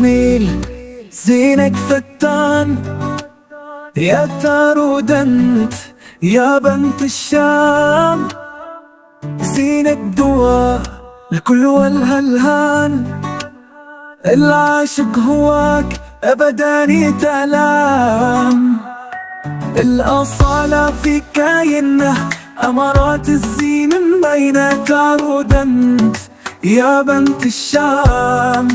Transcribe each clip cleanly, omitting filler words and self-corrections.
جميل زينك فتان، يا تارودنت يا بنت الشام. زينك دواء الكل والهلهان، العاشق هواك أبدا يتألم. الأصالة في كاينه، أمارات الزين بين تارودنت يا بنت الشام.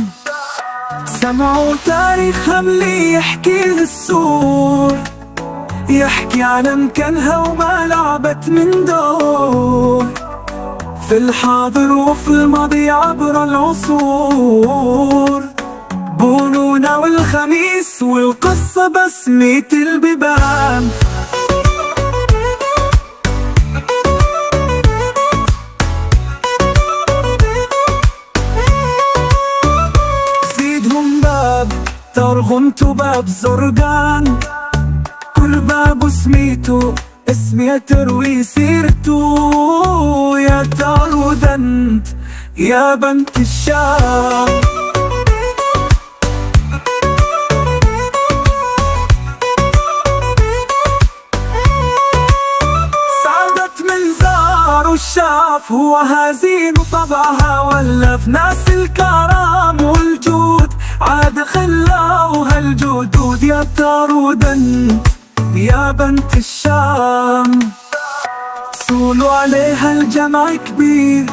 سمعوا تاريخها اللي يحكيه السور، يحكي عن مكانها وما لعبت من دور، في الحاضر وفي الماضي عبر العصور. بونونا والخميس والقصة بسمة البيبان. زيدهم باب ترغمت باب زرقان، كل باب سميته اسمي تروي سيرته. يا تارودنت يا بنت الشام. سعدت من زار وشاف هو هزين طبعها، ولا في ناس الكرام والجود عاد خلاوها الجدود. يا تارودنت يا بنت الشام. صولوا عليها الجمع كبير،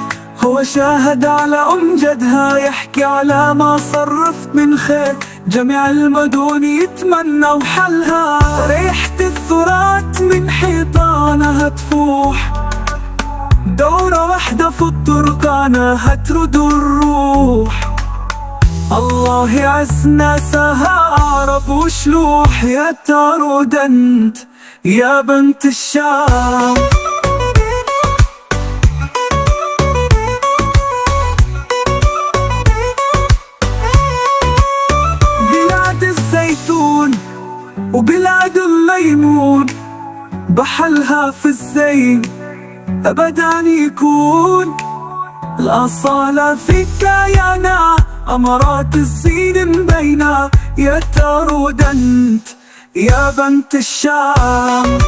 هو شاهد على جدها، يحكي على ما صرفت من خير، جميع المدن يتمنوا حلها. ريحة الثرات من حيطانها تفوح، دورة واحدة في الطرقانة هترد الروح. الله يعز ناسها عرب وشلوح. يا تارودنت يا بنت الشام. بلاد الزيتون وبلاد الليمون، بحلها في الزين أبدا يكون. الأصالة في كيانا، أمارات الزين مبينة. يا تارودنت يا بنت الشام.